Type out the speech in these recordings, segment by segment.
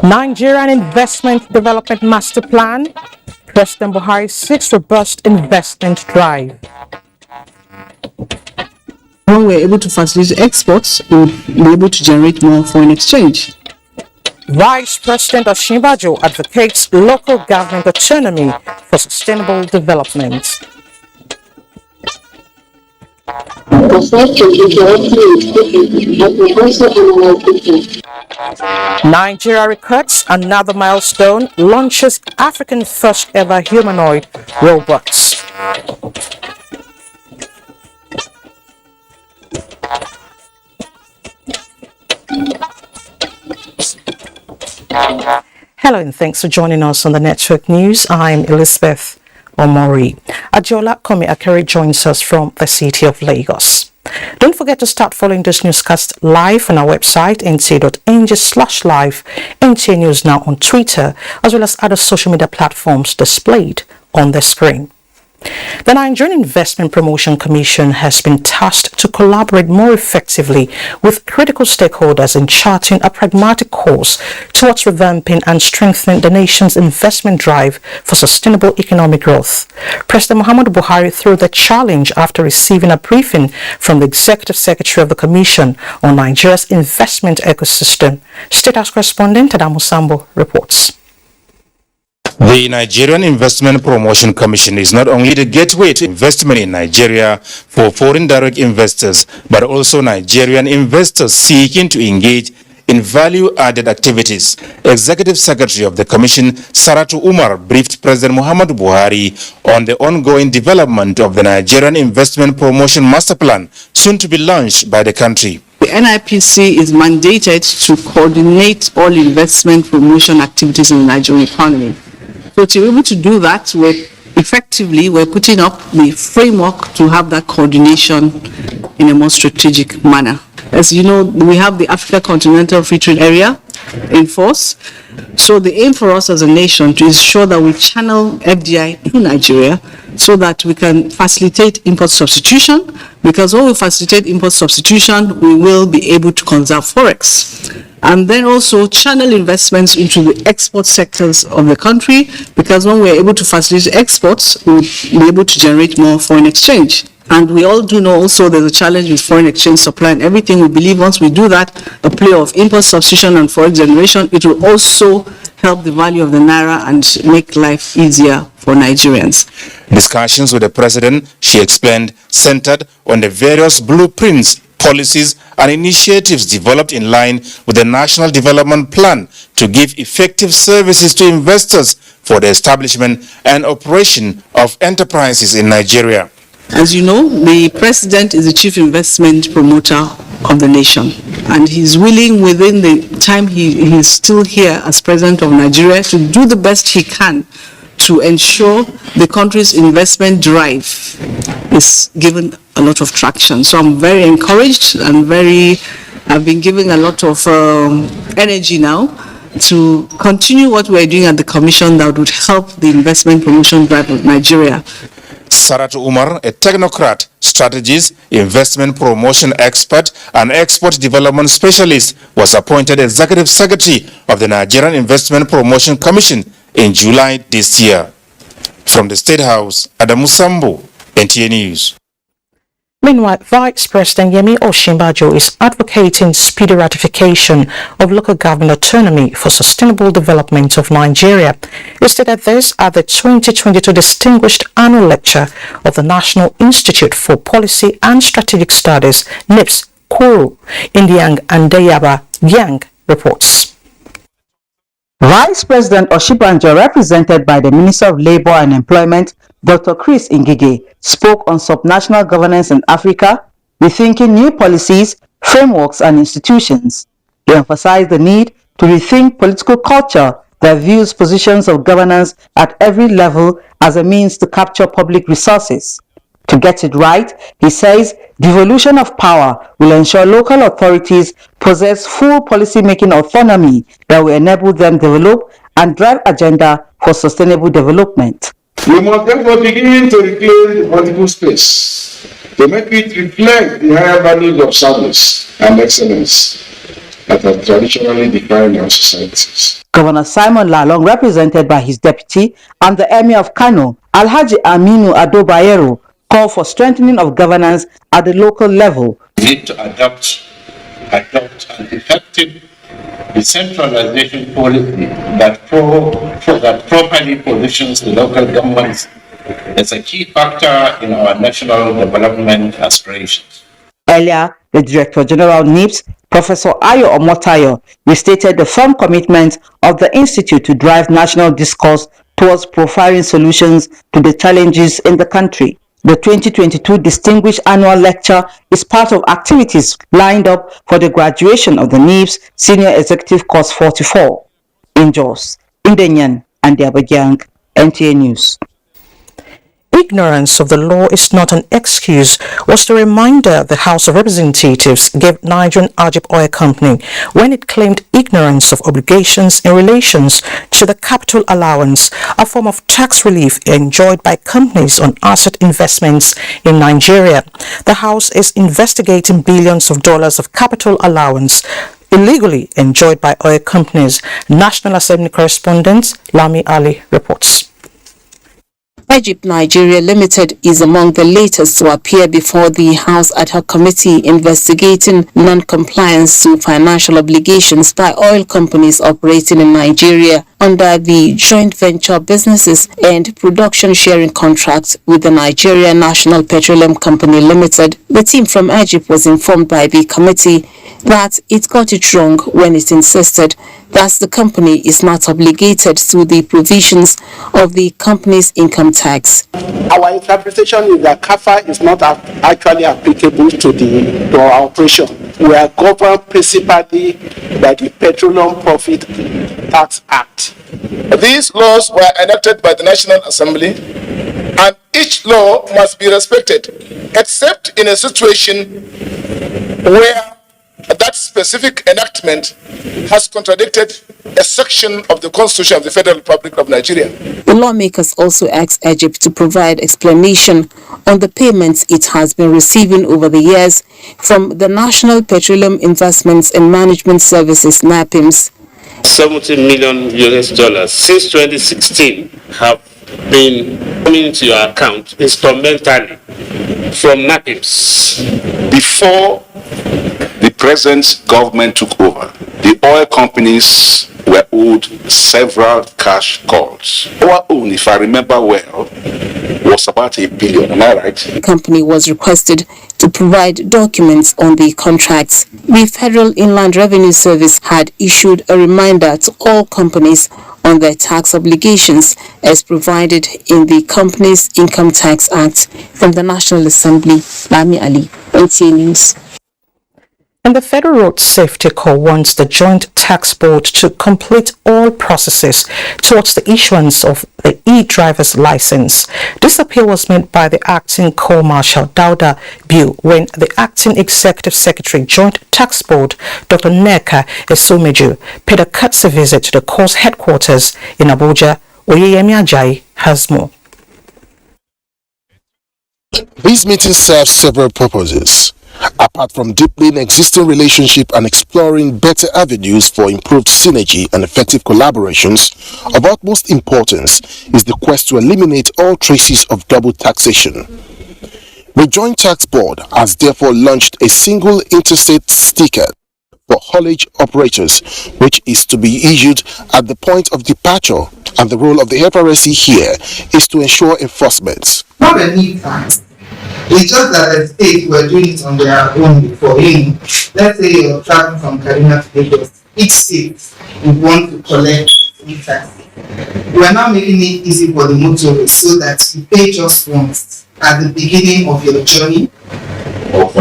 Nigerian Investment Development Master Plan. President Buhari seeks robust investment drive. When we're able to facilitate exports, we'll be able to generate more foreign exchange. Vice President Osinbajo advocates local government autonomy for sustainable development. Nigeria records another milestone, launches African first ever humanoid robots. Hello and thanks for joining us on the Network News. I'm Elizabeth Omori. Ajola Komi Akere joins us from the city of Lagos. Don't forget to start following this newscast live on our website nta.ng/live, NTA News Now on Twitter, as well as other social media platforms displayed on the screen. The Nigerian Investment Promotion Commission has been tasked to collaborate more effectively with critical stakeholders in charting a pragmatic course towards revamping and strengthening the nation's investment drive for sustainable economic growth. President Muhammadu Buhari threw the challenge after receiving a briefing from the Executive Secretary of the Commission on Nigeria's investment ecosystem. State House correspondent Adamu Sambo reports. The Nigerian Investment Promotion Commission is not only the gateway to investment in Nigeria for foreign direct investors, but also Nigerian investors seeking to engage in value-added activities. Executive Secretary of the Commission, Saratu Umar, briefed President Muhammadu Buhari on the ongoing development of the Nigerian Investment Promotion Master Plan, soon to be launched by the country. The NIPC is mandated to coordinate all investment promotion activities in the Nigerian economy. So to be able to do that, we're putting up the framework to have that coordination in a more strategic manner. As you know, we have the Africa Continental Free Trade Area in force. So the aim for us as a nation to ensure that we channel FDI to Nigeria so that we can facilitate import substitution, because when we facilitate import substitution, we will be able to conserve forex. And then also channel investments into the export sectors of the country, because when we're able to facilitate exports, we'll be able to generate more foreign exchange. And we all do know also there's a challenge with foreign exchange supply and everything. We believe once we do that, a play of import substitution and forex generation, it will also help the value of the naira and make life easier for Nigerians. Discussions with the president, she explained, centered on the various blueprints, policies and initiatives developed in line with the National Development Plan to give effective services to investors for the establishment and operation of enterprises in Nigeria. As you know, the president is the chief investment promoter of the nation, and he's willing within the time he's still here as president of Nigeria to do the best he can to ensure the country's investment drive is given a lot of traction. So I'm very encouraged and I've been giving a lot of energy now to continue what we're doing at the Commission that would help the investment promotion drive of Nigeria. Saratu Umar, a technocrat, strategist, investment promotion expert, and export development specialist, was appointed Executive Secretary of the Nigerian Investment Promotion Commission in July this year. From the State House, Adamu Sambo, NTA News. Meanwhile, Vice President Yemi Osinbajo is advocating speedy ratification of local government autonomy for sustainable development of Nigeria. He stated this at the 2022 Distinguished Annual Lecture of the National Institute for Policy and Strategic Studies, NIPS, Kuru, Indiang and Deyaba, Yang reports. Vice President Osinbajo, represented by the Minister of Labour and Employment, Dr. Chris Ngige, spoke on subnational governance in Africa, rethinking new policies, frameworks and institutions. He emphasized the need to rethink political culture that views positions of governance at every level as a means to capture public resources. To get it right, he says, devolution of power will ensure local authorities possess full policy-making autonomy that will enable them develop and drive agenda for sustainable development. We must therefore begin to reclaim the political space to make it reflect the higher values of service and excellence that have traditionally defined our societies. Governor Simon Lalong, represented by his deputy and the Emir of Kano, Alhaji Aminu Ado Bayero, called for strengthening of governance at the local level. We need to adopt an effective decentralization policy that properly positions the local governments as a key factor in our national development aspirations. Earlier, the Director General NIPS, Professor Ayo Omotayo, restated the firm commitment of the Institute to drive national discourse towards profiling solutions to the challenges in the country. The 2022 Distinguished Annual Lecture is part of activities lined up for the graduation of the NIPS Senior Executive Course 44 in Jos, Indenyan, and the Abuja. NTA News. Ignorance of the law is not an excuse was the reminder the House of Representatives gave Nigerian Oil Company when it claimed ignorance of obligations in relation to the capital allowance, a form of tax relief enjoyed by companies on asset investments in Nigeria. The House is investigating billions of dollars of capital allowance illegally enjoyed by oil companies. National Assembly correspondent Lami Ali reports. Egypt Nigeria Limited is among the latest to appear before the House Ad Hoc Committee investigating non-compliance to financial obligations by oil companies operating in Nigeria under the joint venture businesses and production sharing contract with the Nigeria National Petroleum Company Limited. The team from Egypt was informed by the committee that it got it wrong when it insisted that the company is not obligated to the provisions of the company's income tax. Our interpretation is that CAFA is not actually applicable to our operation. We are governed principally by the Petroleum Profit Tax Act. These laws were enacted by the National Assembly, and each law must be respected, except in a situation where that specific enactment has contradicted a section of the Constitution of the Federal Republic of Nigeria. The lawmakers also asked Egypt to provide explanation on the payments it has been receiving over the years from the National Petroleum Investments and Management Services (NAPIMS). $70 million since 2016 have been coming into your account instrumentally from NAPIMS. Before the present government took over, the oil companies were owed several cash calls. Our own, if I remember well, was about $1 billion. Am I right? The company was requested to provide documents on the contracts. The Federal Inland Revenue Service had issued a reminder to all companies on their tax obligations as provided in the Companies Income Tax Act. From the National Assembly, Lami Ali, NTA News. And the Federal Road Safety Corps wants the Joint Tax Board to complete all processes towards the issuance of the e-driver's license. This appeal was made by the Acting Corps Marshal Dauda Biu when the Acting Executive Secretary Joint Tax Board, Dr. Neka Esomeju, paid a courtesy visit to the Corps headquarters in Abuja. Oyeyemi Ajayi has more. This meeting serves several purposes. Apart from deepening existing relationship and exploring better avenues for improved synergy and effective collaborations, of utmost importance is the quest to eliminate all traces of double taxation. The Joint Tax Board has therefore launched a single interstate sticker for haulage operators, which is to be issued at the point of departure, and the role of the FRSC here is to ensure enforcement. Not a need tax. It's just that the states were doing it on their own before. Let's say you're traveling from Kaduna to Lagos. Each state would want to collect its tax. We are now making it easy for the motorists so that you pay just once at the beginning of your journey. Of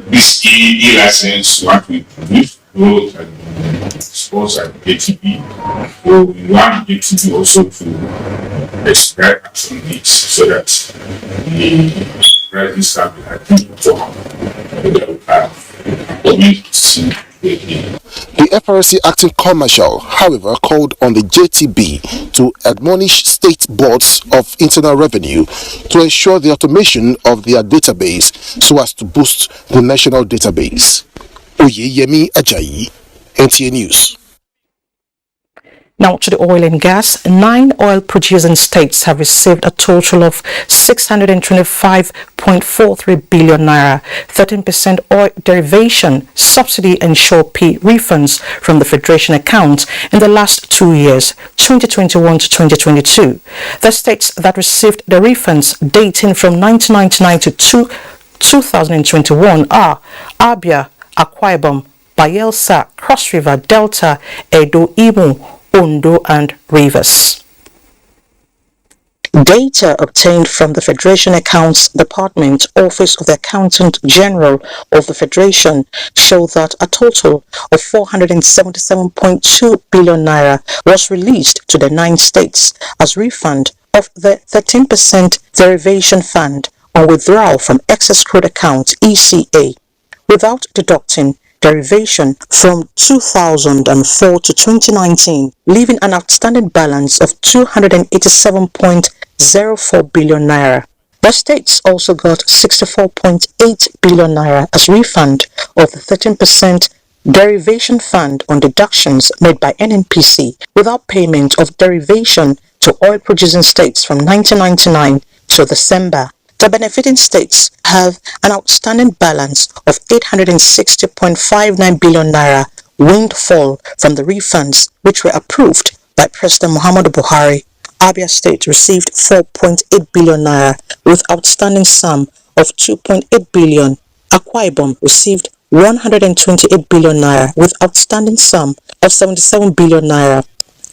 this e-license, what we produce, both and sports and ATP. So we want ATP also to expect action needs so that the prices can be agreed for the community. The FRC acting commercial, however, called on the JTB to admonish state boards of internal revenue to ensure the automation of their database so as to boost the national database. Oyeyemi Ajayi, NTA News. Now to the oil and gas. 9 oil-producing states have received a total of 625.43 billion naira, 13% oil derivation, subsidy and Shore P refunds from the Federation account in the last 2 years, 2021 to 2022. The states that received the refunds dating from 1999 to 2021 are Abia, Akwa Ibom, Bayelsa, Cross River, Delta, Edo, Imo, Ondo and Rivers. Data obtained from the Federation Accounts Department, Office of the Accountant General of the Federation, show that a total of 477.2 billion naira was released to the 9 states as refund of the 13% derivation fund on withdrawal from excess crude account ECA, without deducting derivation from 2004 to 2019, leaving an outstanding balance of 287.04 billion naira. The states also got 64.8 billion naira as refund of the 13% derivation fund on deductions made by NNPC without payment of derivation to oil-producing states from 1999 to December. The benefiting states have an outstanding balance of 860.59 billion naira windfall from the refunds which were approved by President Muhammadu Buhari. Abia State received 4.8 billion naira with outstanding sum of 2.8 billion. Akwa Ibom received 128 billion naira with outstanding sum of 77 billion naira,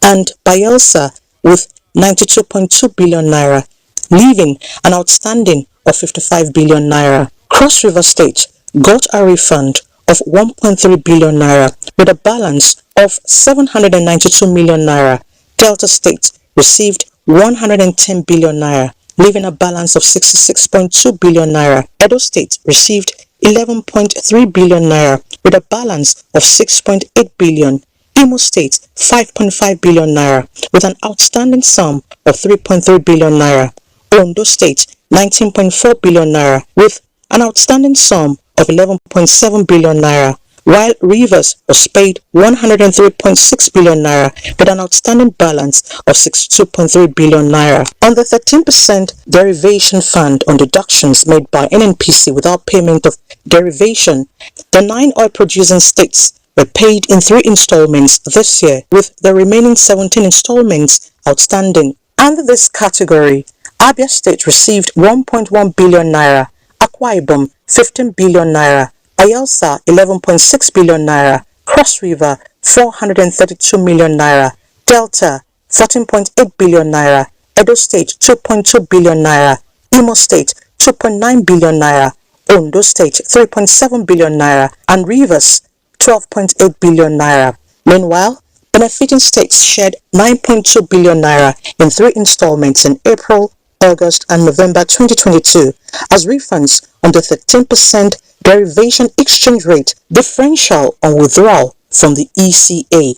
and Bayelsa with 92.2 billion naira, leaving an outstanding of 55 billion naira. Cross River State got a refund of 1.3 billion naira with a balance of 792 million naira. Delta State received 110 billion naira, leaving a balance of 66.2 billion naira. Edo State received 11.3 billion naira with a balance of 6.8 billion. Imo State 5.5 billion naira with an outstanding sum of 3.3 billion naira. Ondo State 19.4 billion naira with an outstanding sum of 11.7 billion naira, while Rivers was paid 103.6 billion naira with an outstanding balance of 62.3 billion naira. On the 13% derivation fund on deductions made by NNPC without payment of derivation, the 9 oil-producing states were paid in 3 installments this year, with the remaining 17 installments outstanding. Under this category, Abia State received 1.1 billion naira, Akwa Ibom 15 billion naira, Bayelsa 11.6 billion naira, Cross River 432 million naira, Delta 14.8 billion naira, Edo State 2.2 billion naira, Imo State 2.9 billion naira, Ondo State 3.7 billion naira, and Rivers 12.8 billion naira. Meanwhile, benefiting states shared 9.2 billion naira in 3 installments in April, August and November 2022 as refunds on the 13% derivation exchange rate differential on withdrawal from the ECA.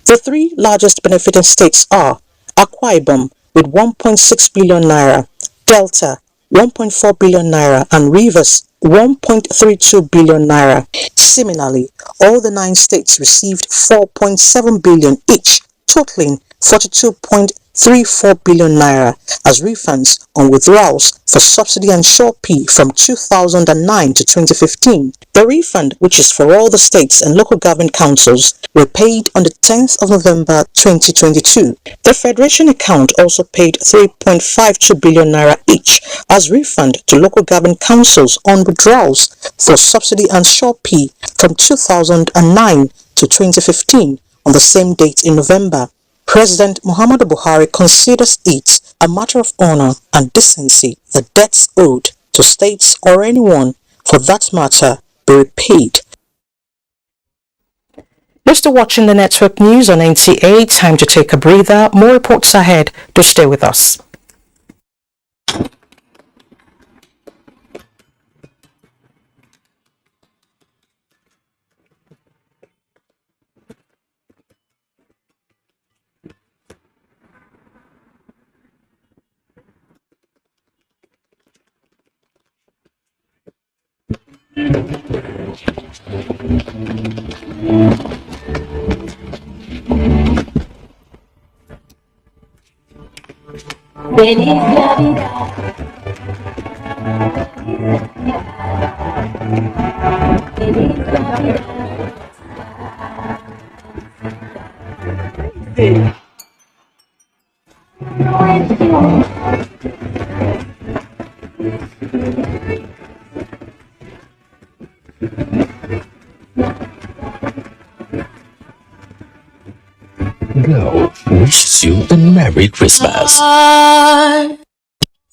The 3 largest benefiting states are Akwa Ibom with 1.6 billion naira, Delta 1.4 billion naira and Rivers 1.32 billion naira. Similarly, all the 9 states received 4.7 billion each, totaling 42.34 billion naira as refunds on withdrawals for subsidy and Shore P from 2009 to 2015. The refund, which is for all the states and local government councils, were paid on the 10th of November 2022. The Federation account also paid 3.52 billion naira each as refund to local government councils on withdrawals for subsidy and Shore P from 2009 to 2015 on the same date in November. President Muhammadu Buhari considers it a matter of honor and decency that debts owed to states or anyone, for that matter, be repaid. You're still watching the network news on NTA. Time to take a breather. More reports ahead. Do stay with us. Girl wishes you a Merry Christmas.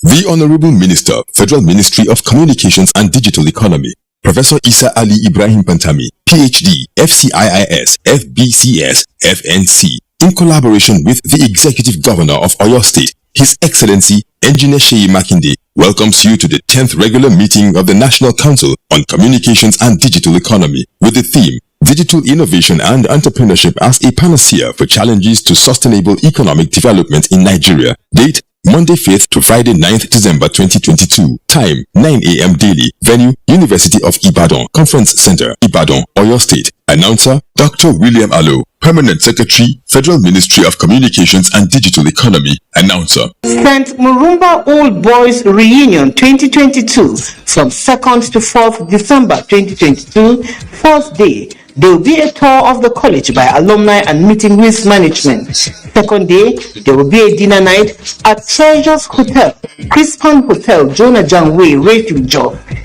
The Honorable Minister, Federal Ministry of Communications and Digital Economy, Professor Isa Ali Ibrahim Pantami, PhD, FCIIS, FBCS, FNC, in collaboration with the Executive Governor of Oyo State, His Excellency Engineer Sheyi Makinde, welcomes you to the 10th regular meeting of the National Council on Communications and Digital Economy with the theme Digital Innovation and Entrepreneurship as a Panacea for Challenges to Sustainable Economic Development in Nigeria. Date Monday 5th to Friday 9th December 2022. Time 9 a.m. daily. Venue University of Ibadan. Conference Center, Ibadan, Oyo State. Announcer Dr. William Allo, Permanent Secretary, Federal Ministry of Communications and Digital Economy. Announcer. St. Murumba Old Boys Reunion 2022 from 2nd to 4th December 2022. First day, there will be a tour of the college by alumni and meeting with management. Second day, there will be a dinner night at Treasures Hotel, Crispan Hotel, Jonah Janway, Refuge.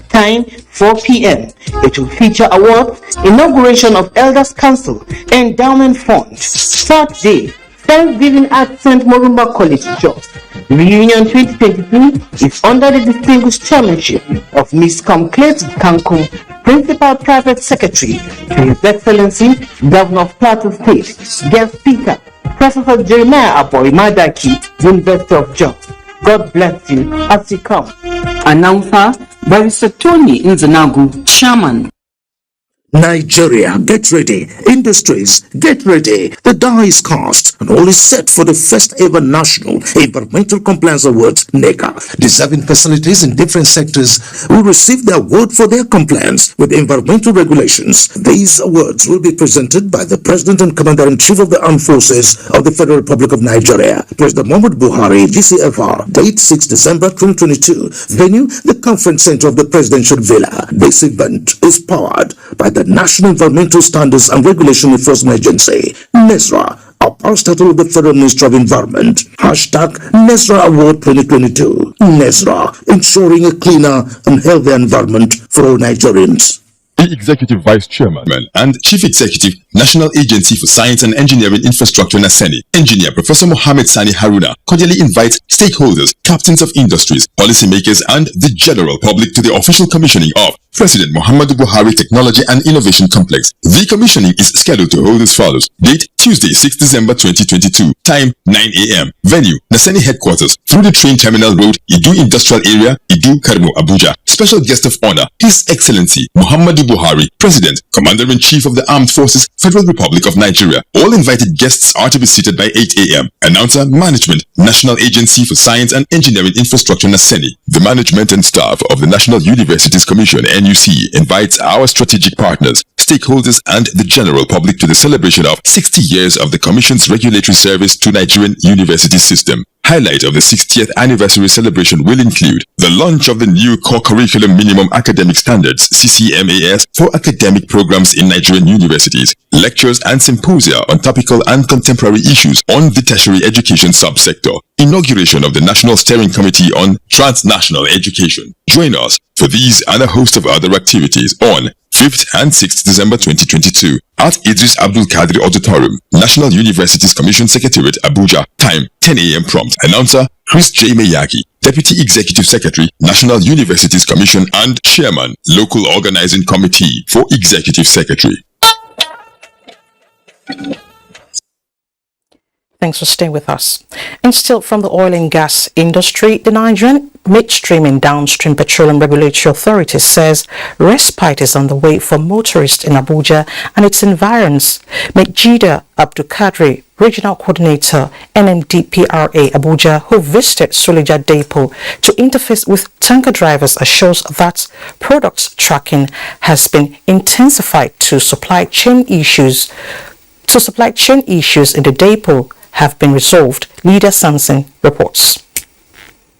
Time 4 p.m. It will feature awards, inauguration of Elders Council, Endowment Fund. Third day, Thanksgiving at St. Murumba College, Jos. Reunion 2022 is under the distinguished chairmanship of Ms. Comclate Kankum, Principal Private Secretary to His Excellency Governor of Plateau State. Guest Speaker, Professor Jeremiah Aboy Madaki, University of Jos. God bless you as you come. Announcer, Barrister Tony Nzanagu, Chairman. Nigeria, get ready. Industries, get ready. The die is cast and all is set for the first ever National Environmental Compliance Awards, NECA. Deserving facilities in different sectors will receive the award for their compliance with environmental regulations. These awards will be presented by the President and Commander-in-Chief of the Armed Forces of the Federal Republic of Nigeria, President Muhammadu Buhari, GCFR. Date 6 December 2022. Venue, the Conference Center of the Presidential Villa. This event is powered by the National Environmental Standards and Regulation Enforcement Agency, NESRA, a parastatal of the Federal Ministry of Environment. Hashtag NESRA Award 2022. NESRA, ensuring a cleaner and healthier environment for all Nigerians. The Executive Vice Chairman and Chief Executive, National Agency for Science and Engineering Infrastructure, NASENI, Engineer Professor Mohammed Sani Haruna, cordially invites stakeholders, captains of industries, policymakers, and the general public to the official commissioning of President Muhammadu Buhari Technology and Innovation Complex. The commissioning is scheduled to hold as follows. Date Tuesday, 6 December 2022. Time 9 a.m. Venue NASENI Headquarters, through the train terminal road, Idu Industrial Area, Idu Karmo, Abuja. Special guest of honor, His Excellency Muhammadu Buhari, President, Commander-in-Chief of the Armed Forces, Federal Republic of Nigeria. All invited guests are to be seated by 8 a.m. Announcer, Management, National Agency for Science and Engineering Infrastructure, NASENI. The management and staff of the National Universities Commission, NUC, invites our strategic partners, stakeholders, and the general public to the celebration of 60 years of the Commission's regulatory service to Nigerian university system. Highlight of the 60th anniversary celebration will include the launch of the new Core Curriculum Minimum Academic Standards (CCMAS) for academic programs in Nigerian universities, lectures and symposia on topical and contemporary issues on the tertiary education subsector, inauguration of the National Steering Committee on Transnational Education. Join us for these and a host of other activities on 5th and 6th December 2022 at Idris Abdul Qadir Auditorium, National Universities Commission Secretariat, Abuja. Time 10 a.m. prompt. Announcer Chris J. Meyaki, Deputy Executive Secretary, National Universities Commission and Chairman, Local Organizing Committee for Executive Secretary. Thanks for staying with us. And still from the oil and gas industry, the Nigerian Midstream and Downstream Petroleum Regulatory Authority says respite is on the way for motorists in Abuja and its environs. Mejida Abdulkadri, Regional Coordinator, NMDPRA Abuja, who visited Suleja Depot to interface with tanker drivers, assures that products tracking has been intensified to supply chain issues in the depot have been resolved. Leader Samson reports.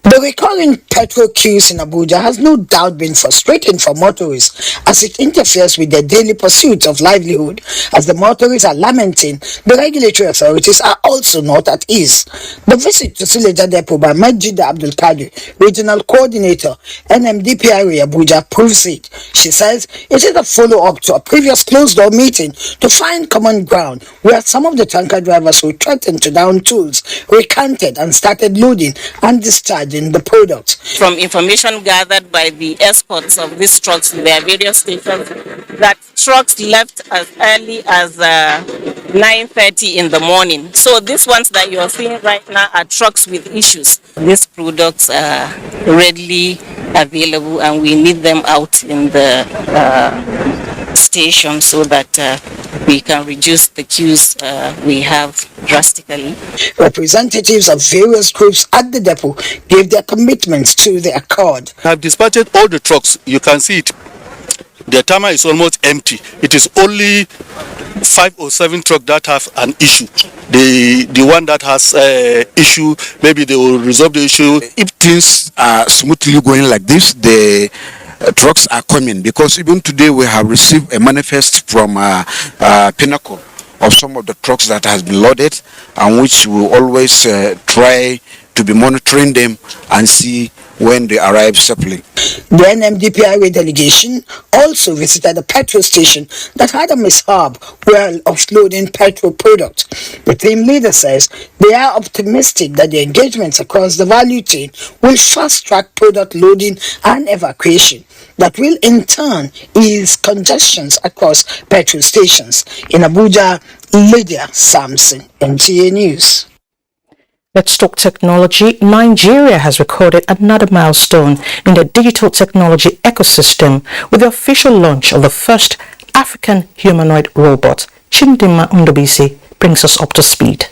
The recurring petrol queues in Abuja has no doubt been frustrating for motorists as it interferes with their daily pursuit of livelihood. As the motorists are lamenting, the regulatory authorities are also not at ease. The visit to Suleja Depot by Majida Abdul Kadir, Regional Coordinator, NMDPRA Abuja, proves it. She says it is a follow-up to a previous closed-door meeting to find common ground where some of the tanker drivers who threatened to down tools recanted and started loading and discharging the product. From information gathered by the escorts of these trucks in their various stations, that trucks left as early as 9:30 in the morning. So these ones that you are seeing right now are trucks with issues. These products are readily available and we need them out in the station so that we can reduce the queues we have drastically. Representatives of various groups at the depot gave their commitments to the accord. I've dispatched all the trucks. You can see it. The timer is almost empty. It is only 5 or 7 trucks that have an issue. The one that has issue, maybe they will resolve the issue. If things are smoothly going like this, the trucks are coming, because even today we have received a manifest from Pinnacle of some of the trucks that has been loaded, and which we always try to be monitoring them and see when they arrive safely. The NMDPRA delegation also visited a petrol station that had a mishap while offloading petrol products. The team leader says they are optimistic that the engagements across the value chain will fast-track product loading and evacuation that will in turn ease congestions across petrol stations. In Abuja, Lydia Sampson, NTA News. Let's talk technology. Nigeria has recorded another milestone in the digital technology ecosystem with the official launch of the first African humanoid robot. Chindima Ndobisi brings us up to speed.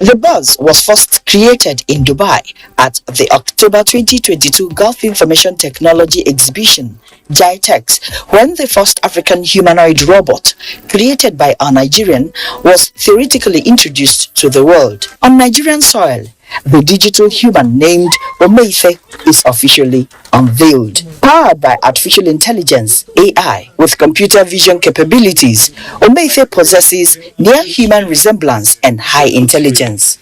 The buzz was first created in Dubai at the October 2022 Gulf Information Technology Exhibition, GITEX, when the first African humanoid robot, created by a Nigerian, was theoretically introduced to the world. On Nigerian soil, the digital human named Omeife is officially unveiled. Powered by artificial intelligence, AI, with computer vision capabilities, Omeife possesses near-human resemblance and high intelligence.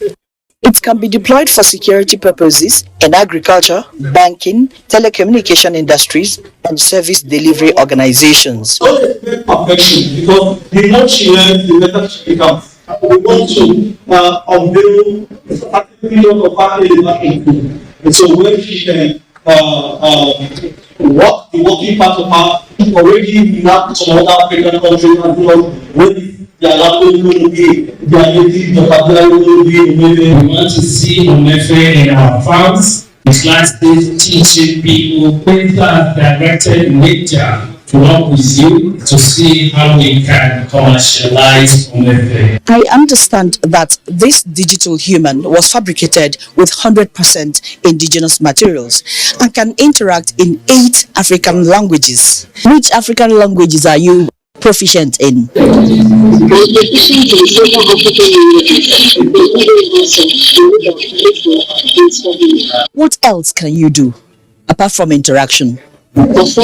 It can be deployed for security purposes in agriculture, banking, telecommunication industries, and service delivery organizations. Don't expect perfection, because the more she learns, the better she becomes. We want to unveil a certain period of her daily working. And so when she can work the working part of her, already map some other African countries and when their language will be, their native vocabulary will be. We want to see Omeife in our farms. It's like teaching people better directed nature to work with you to see how we can commercialize Omeife. I understand that this digital human was fabricated with 100% indigenous materials and can interact in 8 African languages. Which African languages are you proficient in? What else can you do apart from interaction? Its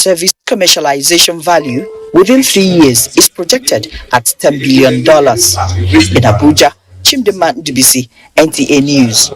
service commercialization value within 3 years is projected at $10 billion. In Abuja, Chimdema Ndubisi, NTA News.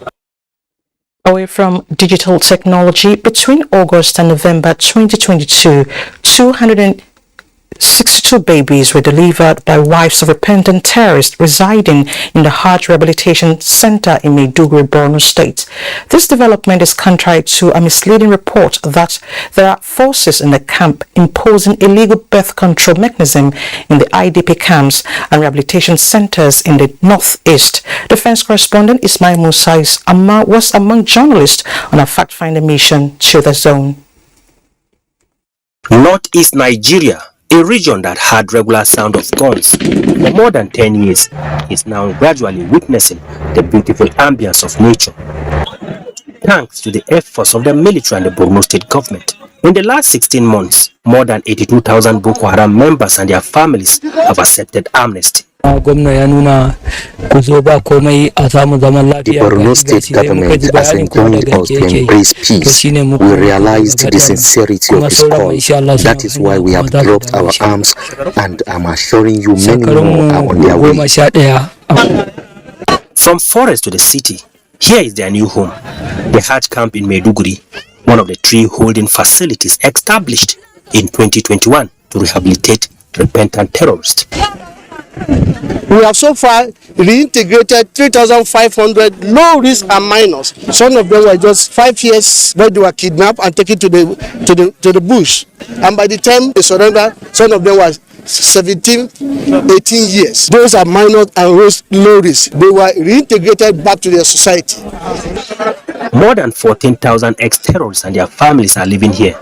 Away from digital technology, between August and November 2022, 262 2 babies were delivered by wives of repentant terrorists residing in the Hajj Rehabilitation Center in Maiduguri, Borno State. This development is contrary to a misleading report that there are forces in the camp imposing illegal birth control mechanism in the IDP camps and rehabilitation centers in the northeast. Defense correspondent Ismail Musa was among journalists on a fact-finding mission to the zone. Northeast Nigeria, a region that had regular sound of guns for more than 10 years, is now gradually witnessing the beautiful ambience of nature, thanks to the efforts of the military and the Borno State government. In the last 16 months, more than 82,000 Boko Haram members and their families have accepted amnesty. The Borno State government has encouraged us to embrace peace. We realized the sincerity of his call. That is why we have dropped our arms, and I'm assuring you many more are on their way. From forest to the city, here is their new home, the Hajj camp in Maiduguri, one of the 3 holding facilities established in 2021 to rehabilitate repentant terrorists. We have so far reintegrated 3,500 low risk and minors. Some of them were just 5 years when they were kidnapped and taken to the bush. And by the time they surrendered, some of them were 17, 18 years. Those are minors and low risk. They were reintegrated back to their society. More than 14,000 ex-terrorists and their families are living here.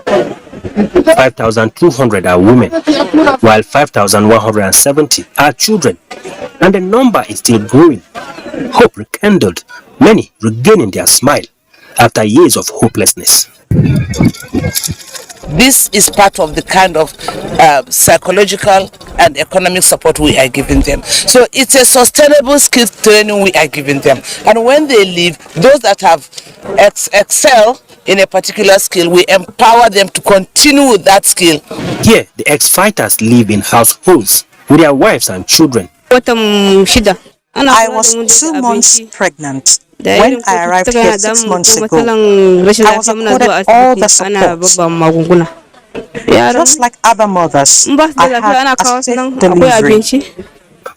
5,200 are women, while 5,170 are children, and the number is still growing. Hope rekindled, many regaining their smile after years of hopelessness. This is part of the kind of psychological and economic support we are giving them. So it's a sustainable skill training we are giving them. And when they leave, those that have excel in a particular skill, we empower them to continue with that skill. Here, the ex-fighters live in households with their wives and children. I was 2 months pregnant. When I arrived here 6 months ago, I was accorded all the support. Just like other mothers, I had a safe delivery.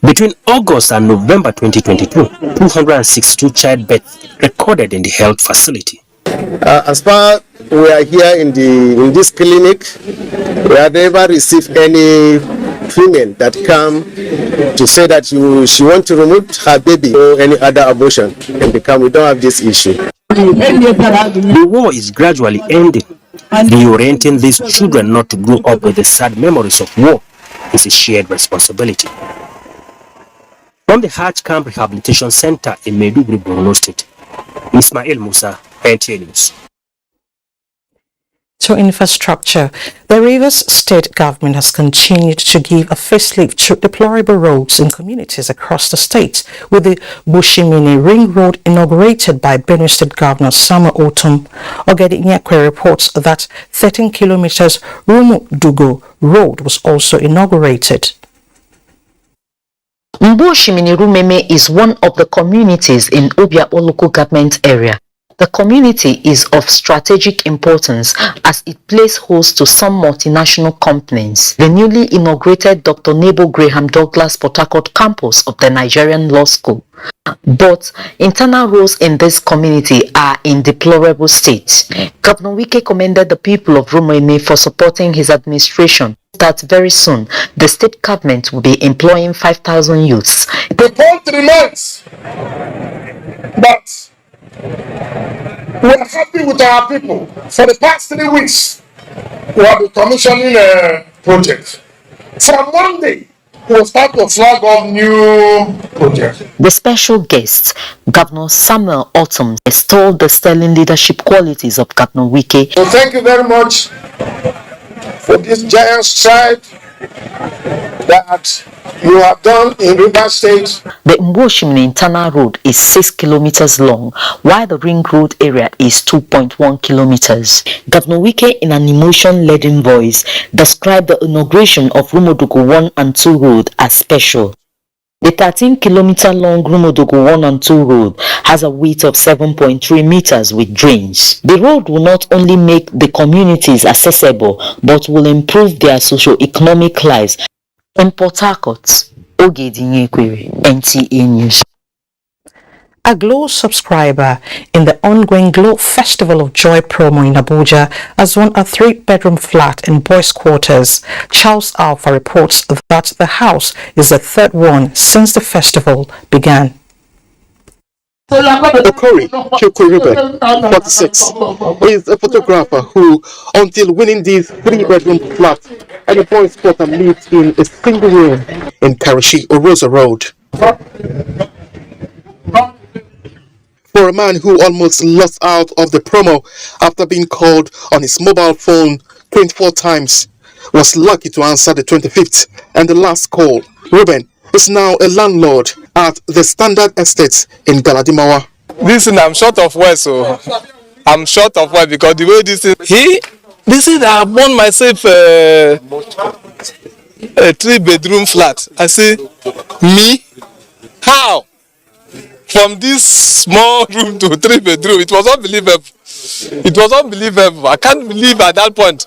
Between August and November 2022, 262 childbirths recorded in the health facility. As far we are here in this clinic, we have never received any female that come to say that she want to remove her baby or any other abortion. And we don't have this issue. The war is gradually ending. Reorienting these children not to grow up with the sad memories of war is a shared responsibility. From the Hajj Camp Rehabilitation Center in Maiduguri, Borno State, Ismail Musa, NTA News. To infrastructure, the Rivers State government has continued to give a facelift to deplorable roads in communities across the state, with the Bushimini Ring Road inaugurated by Benue State Governor Samuel Otom. Ogedinyekwe reports that 13 kilometers Rumudugo Road was also inaugurated. Mbushimini Rumeme is one of the communities in Obiakpo local government area. The community is of strategic importance as it plays host to some multinational companies. The newly inaugurated Dr. Nebo Graham Douglas Port Harcourt campus of the Nigerian Law School. But internal roads in this community are in deplorable state. Governor Wike commended the people of Rumeme for supporting his administration. That very soon, the state government will be employing 5,000 youths. The point remains that we are happy with our people. For the past 3 weeks, we have been commissioning a project. From Monday, we'll start to flag off new projects. The special guest, Governor Samuel Otom, extolled the sterling leadership qualities of Governor Wike. So thank you very much for this giant stride that you have done in Rivers State. The Mbushimini internal road is 6 kilometers long, while the ring road area is 2.1 kilometers. Governor Wike, in an emotion-laden voice, described the inauguration of Rumudugu 1 and 2 road as special. The 13-kilometer long Rumudugu 1 and 2 road has a width of 7.3 meters with drains. The road will not only make the communities accessible, but will improve their socio-economic lives. In Port Harcourt, Ogedinye Kwiri, NTA News. A Glow subscriber in the ongoing Glow Festival of Joy promo in Abuja has won a 3-bedroom flat in boys' quarters. Charles Alpha reports that the house is the third one since the festival began. Okori Chukwurube, 46, is a photographer who, until winning this 3-bedroom flat at a boys' quarter, lived in a single room in Karachi, Orosa Road. For a man who almost lost out of the promo after being called on his mobile phone 24 times, was lucky to answer the 25th and the last call. Ruben is now a landlord at the Standard Estate in Galadimawa. Listen, I'm short of words, so I'm short of words because the way this is, I won myself a 3-bedroom flat. I say, me? How? From this small room to 3-bedroom, it was unbelievable. It was unbelievable. I can't believe at that point.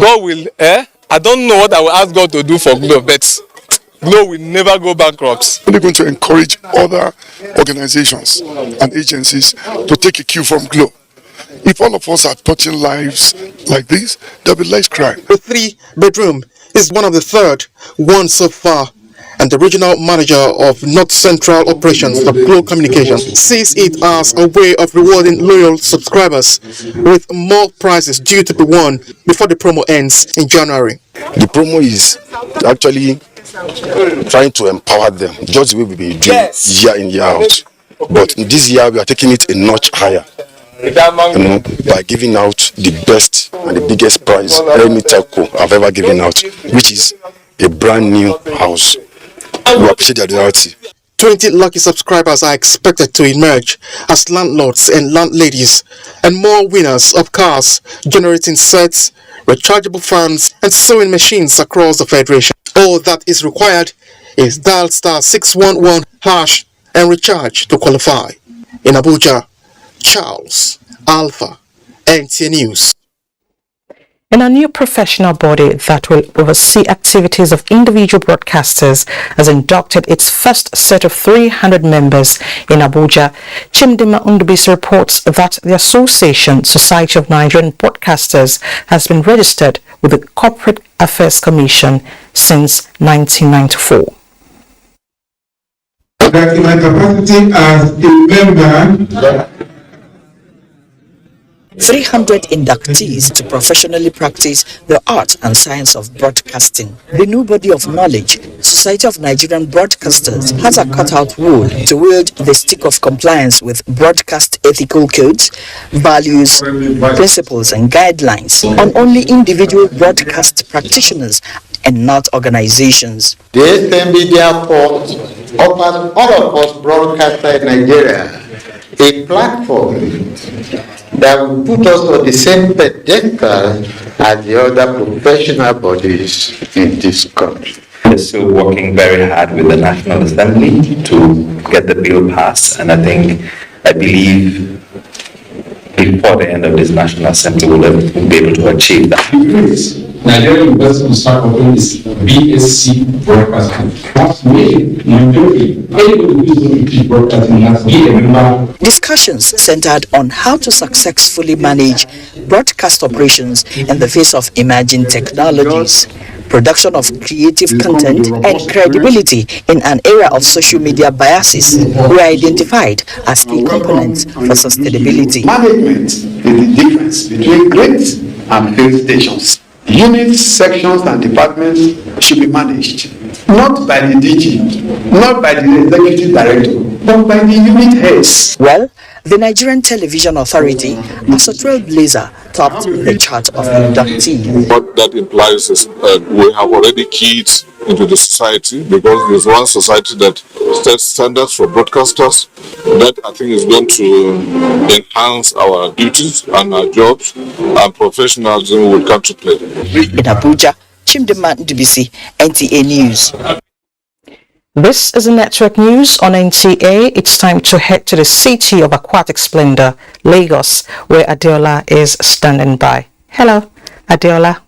God will, I don't know what I will ask God to do for Glow, but Glow will never go bankrupt. We're going to encourage other organizations and agencies to take a cue from Glow. If all of us are touching lives like this, there'll be less crime. The 3-bedroom is one of the third one so far, and the regional manager of North Central Operations of Glow Communications sees it as a way of rewarding loyal subscribers with more prizes due to be won before the promo ends in January. The promo is actually trying to empower them, just the way we've been doing year in, year out. But in this year, we are taking it a notch higher. By giving out the best and the biggest prize any telco I've ever given out, which is a brand new house. We appreciate their loyalty. 20 lucky subscribers are expected to emerge as landlords and landladies, and more winners of cars, generating sets, rechargeable fans, and sewing machines across the Federation. All that is required is dial *611# and recharge to qualify. In Abuja, Charles Alpha, NTA News. And a new professional body that will oversee activities of individual broadcasters has inducted its first set of 300 members in Abuja. Chimdima Undubisi reports that the Association Society of Nigerian Broadcasters has been registered with the Corporate Affairs Commission since 1994. That in my capacity as a member, 300 inductees to professionally practice the art and science of broadcasting. The new body of knowledge, Society of Nigerian Broadcasters, has a cutout role to wield the stick of compliance with broadcast ethical codes, values, principles and guidelines on only individual broadcast practitioners and not organizations. The SMB therefore offers all of us broadcasters in Nigeria a platform that will put us on the same pedestal as the other professional bodies in this country. We're still working very hard with the National Assembly to get the bill passed, and I believe before the end of this National Assembly we'll be able to achieve that. Nigerian University will start offering this BSc broadcasting. That's me, majority. Anybody who is going to teach broadcasting has to be a member. Discussions centered on how to successfully manage broadcast operations in the face of emerging technologies, production of creative content, and credibility in an era of social media biases were identified as key components for sustainability. Management is the difference between great and failed stations. Units, sections, and departments should be managed not by the DG, not by the executive director, but by the unit heads. Well, the Nigerian Television Authority, as a trailblazer, topped the chart of inductees. What that implies is we have already keyed into the society, because there's one society that sets standards for broadcasters. That I think is going to enhance our duties and our jobs, and professionalism will come to play. In Abuja, Chimdima Undubisi, NTA News. This is the network news on NTA. It's time to head to the city of aquatic splendor, Lagos, where Adeola is standing by. Hello, Adeola.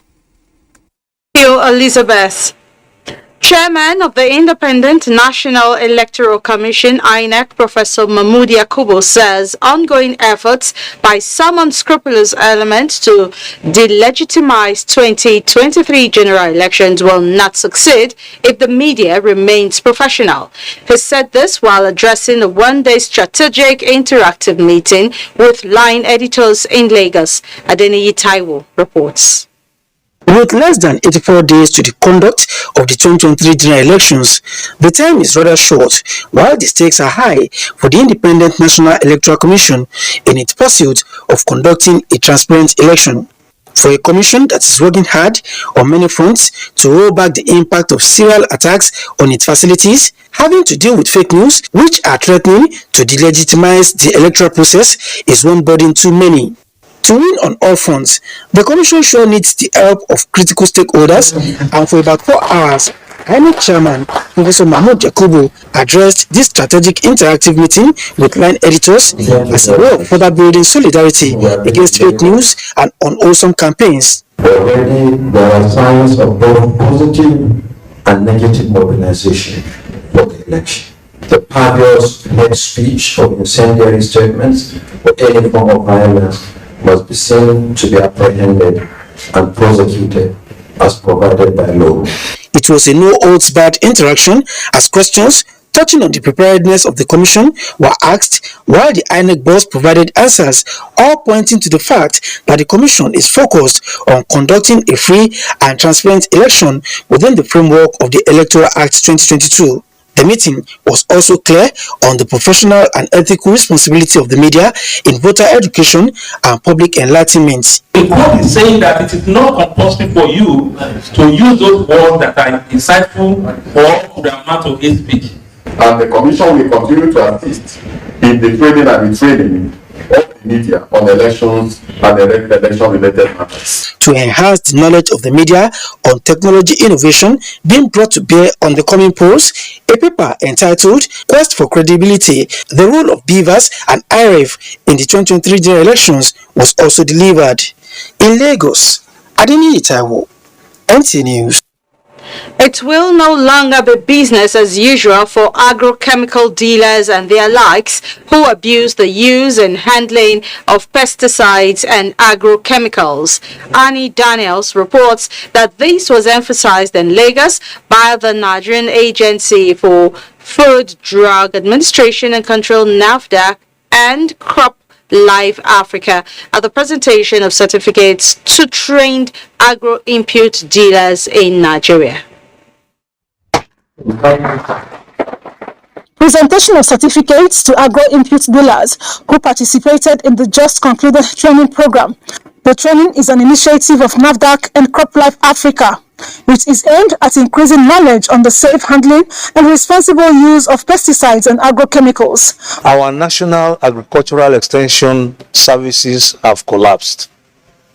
Thank you, Elizabeth. Chairman of the Independent National Electoral Commission, INEC, Professor Mahmoud Yakubu, says ongoing efforts by some unscrupulous elements to delegitimize 2023 general elections will not succeed if the media remains professional. He said this while addressing a one-day strategic interactive meeting with line editors in Lagos. Adeniyi Taiwo reports. With less than 84 days to the conduct of the 2023 general elections, the time is rather short, while the stakes are high for the Independent National Electoral Commission in its pursuit of conducting a transparent election. For a commission that is working hard on many fronts to roll back the impact of serial attacks on its facilities, having to deal with fake news which are threatening to delegitimize the electoral process is one burden too many. To win on all fronts, the Commission sure needs the help of critical stakeholders, and for about 4 hours, INEC Chairman Professor Mahmoud Yakubu addressed this strategic interactive meeting with line editors as a way of further building solidarity against fake news and unwholesome campaigns. Already there are signs of both positive and negative mobilization for the election. The perverse hate speech or incendiary statements or any form of violence must be seen to be apprehended and prosecuted as provided by law. It was a no-holds-barred interaction as questions touching on the preparedness of the Commission were asked, while the INEC boss provided answers, all pointing to the fact that the Commission is focused on conducting a free and transparent election within the framework of the Electoral Act 2022. The meeting was also clear on the professional and ethical responsibility of the media in voter education and public enlightenment. The court is saying that it is not compulsory for you to use those words that are insightful or to the amount of hate speech. And the Commission will continue to assist in the training and retraining of the media on elections and election-related matters. To enhance the knowledge of the media on technology innovation being brought to bear on the coming polls, a paper entitled Quest for Credibility, the Role of Beavers and IREF in the 2023 general elections was also delivered. In Lagos, Adeniyi Taiwo, NTA News. It will no longer be business as usual for agrochemical dealers and their likes who abuse the use and handling of pesticides and agrochemicals. Annie Daniels reports that this was emphasized in Lagos by the Nigerian Agency for Food, Drug Administration and Control (NAFDAC) and Crop Life Africa at the presentation of certificates to trained agro-input dealers in Nigeria. Presentation of certificates to agro-input dealers who participated in the just concluded training program. The training is an initiative of NAFDAC and Crop Life Africa, which is aimed at increasing knowledge on the safe handling and responsible use of pesticides and agrochemicals. Our national agricultural extension services have collapsed.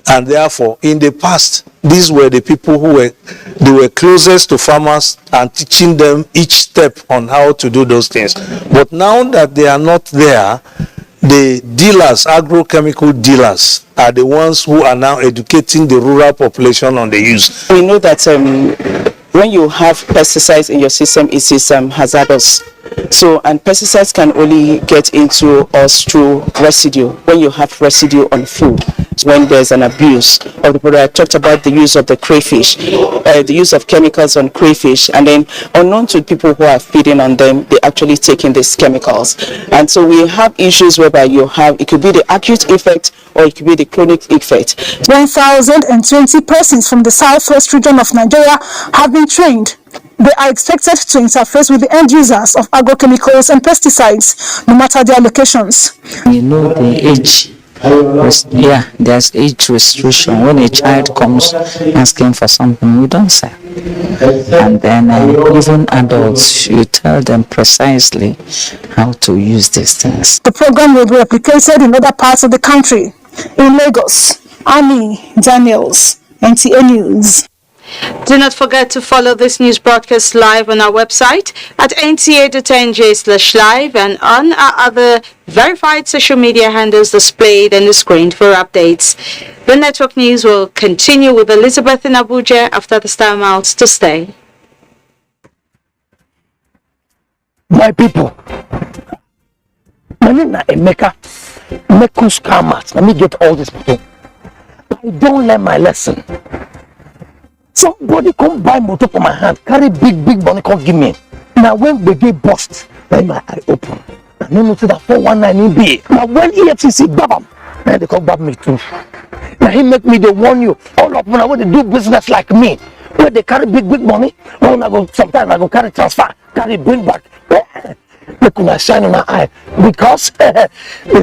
And therefore, in the past, these were the people who were closest to farmers and teaching them each step on how to do those things. But now that they are not there, the dealers, agrochemical dealers, are the ones who are now educating the rural population on the use. We know that when you have pesticides in your system, it is hazardous. So, and pesticides can only get into us through residue. When you have residue on food, when there's an abuse of the product. I talked about the use of the crayfish, the use of chemicals on crayfish, and then unknown to people who are feeding on them, they're actually taking these chemicals. And so we have issues whereby you have, it could be the acute effect or it could be the chronic effect. 1,020 persons from the southwest region of Nigeria have been trained. They are expected to interface with the end users of agrochemicals and pesticides, no matter their locations. You know the age. Yeah, there's age restriction. When a child comes asking for something, we don't sell. And then even adults, you tell them precisely how to use these things. The program will be replicated in other parts of the country. In Lagos, Annie Daniels, NTA News. Do not forget to follow this news broadcast live on our website at nta.nj/live and on our other verified social media handles displayed on the screen for updates. The network news will continue with Elizabeth in Abuja after the time out to stay. My people, my name is Emeka, Mekus Kamat. Let me get all this people. I don't learn my lesson. Somebody come buy motor for my hand, carry big money, come give me. Now when we get bust, then my eye open. I don't know that 419 in be. Now when EFCC grab now they come grab me too. Now he make me they warn you. All of them when they do business like me, where they carry big money, when I go sometimes I go carry transfer, carry bring back. Look when I shine on my eye because the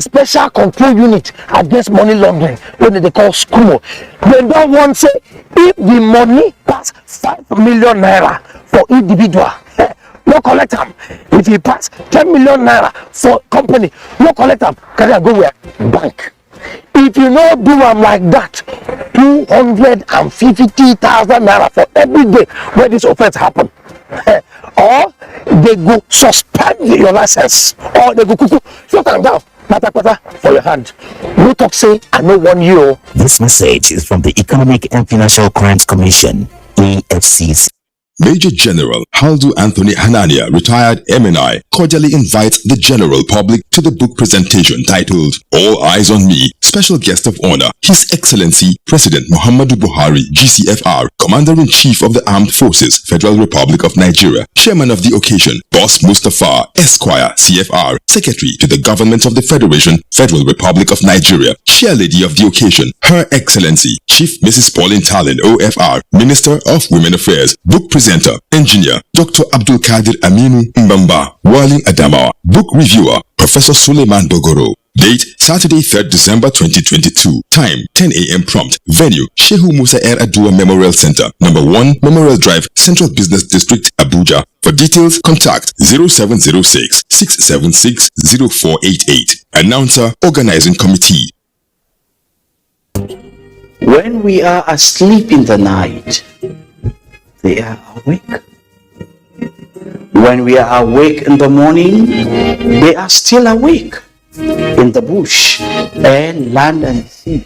special control unit against money laundering, when they call school, they don't want to say if the money pass 5 million naira for individual, no collect them. If he pass 10 million naira for company, no collect them. Can I go where? Bank. If you know do them like that, 250,000 naira for every day where this offense happen. Or they go suspend your license, or they go shut them down, pata for your hand. No talk say I know 1 year. This message is from the Economic and Financial Crimes Commission, EFCC. Major General Haldu Anthony Hanania, retired MNI, cordially invites the general public to the book presentation titled All Eyes on Me. Special guest of honor, His Excellency President Muhammadu Buhari, GCFR, Commander-in-Chief of the Armed Forces, Federal Republic of Nigeria. Chairman of the occasion, Boss Mustafa, Esquire, CFR, Secretary to the Government of the Federation, Federal Republic of Nigeria. Chairlady of the occasion, Her Excellency Chief Mrs. Pauline Talin, OFR, Minister of Women Affairs. Book presenter, Engineer Dr. Abdul Kadir Aminu Mbamba, Walin Adamawa. Book reviewer, Professor Suleiman Dogoro. Date, Saturday, 3rd December 2022. Time, 10 a.m. prompt. Venue, Shehu Musa Adua Memorial Center, number 1, Memorial Drive, Central Business District, Abuja. For details, contact 0706 676 0488. Announcer, Organizing Committee. When we are asleep in the night, they are awake. When we are awake in the morning, they are still awake. In the bush, air, land and sea.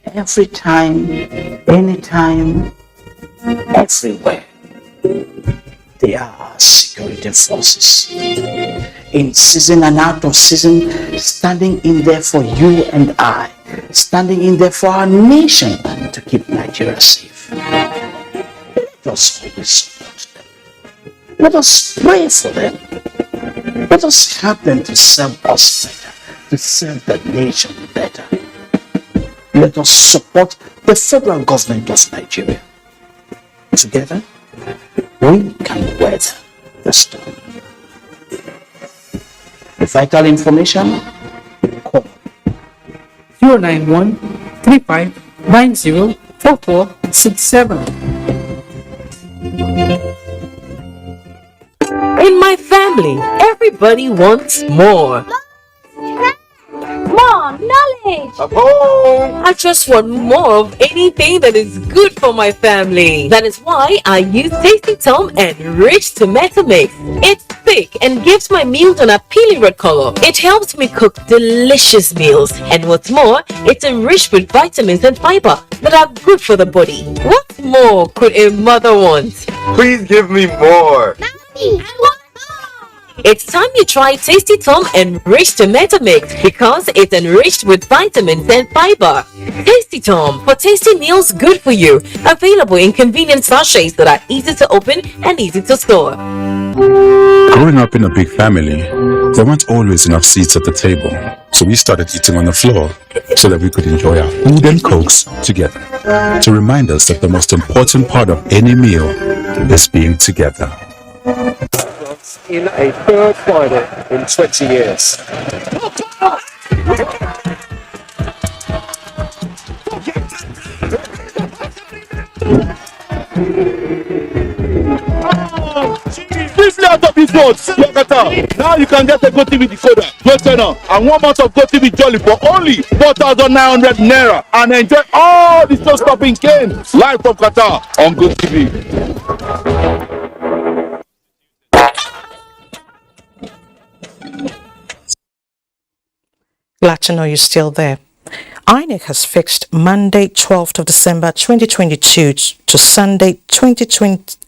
Every time, anytime, everywhere. They are our security forces. In season and out of season, standing in there for you and I. Standing in there for our nation to keep Nigeria safe. Let us always support them. Let us pray for them. Let us help them to serve us better, to serve the nation better. Let us support the federal government of Nigeria. Together, we can weather the storm. For vital information, call 091 35 90 4467. In my family, everybody wants more. Mom, knowledge! I just want more of anything that is good for my family. That is why I use Tasty Tom Enriched Tomato Mix. It's thick and gives my meals an appealing red color. It helps me cook delicious meals. And what's more, it's enriched with vitamins and fiber that are good for the body. What more could a mother want? Please give me more. Mommy, I want It's time you try Tasty Tom Enriched Tomato Mix because it's enriched with vitamins and fiber. Tasty Tom, for tasty meals good for you. Available in convenient sachets that are easy to open and easy to store. Growing up in a big family, there weren't always enough seats at the table. So we started eating on the floor so that we could enjoy our food and cokes together. To remind us that the most important part of any meal is being together. In a third final in 20 years. This out of this boat, now you can get a GoTV decoder, GoChannel, and 1 month of GoTV Jolly for only 4,900 naira and enjoy all the show-stopping games live from Qatar on GoTV. Glad to know you're still there. INEC has fixed Monday 12th of December 2022 to Sunday 2022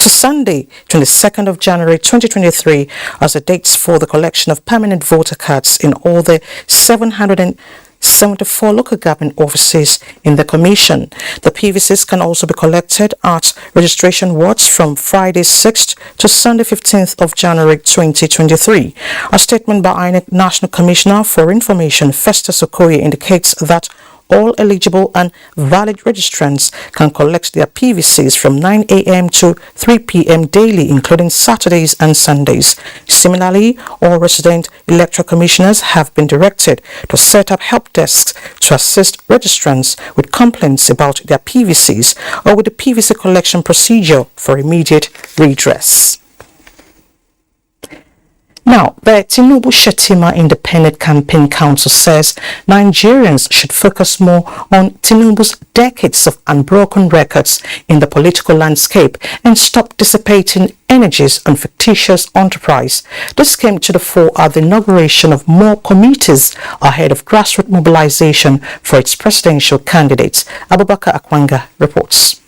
to Sunday, 22nd of January 2023 as the dates for the collection of permanent voter cards in all the 774 local government offices in the commission. The PVCs can also be collected at registration wards from Friday 6th to Sunday 15th of January 2023. A statement by INEC National Commissioner for Information Festus Okoye indicates that all eligible and valid registrants can collect their PVCs from 9 a.m. to 3 p.m. daily, including Saturdays and Sundays. Similarly, all resident electoral commissioners have been directed to set up help desks to assist registrants with complaints about their PVCs or with the PVC collection procedure for immediate redress. Now, the Tinubu Shetima Independent Campaign Council says Nigerians should focus more on Tinubu's decades of unbroken records in the political landscape and stop dissipating energies on fictitious enterprise. This came to the fore at the inauguration of more committees ahead of grassroots mobilization for its presidential candidates. Abubakar Akwanga reports.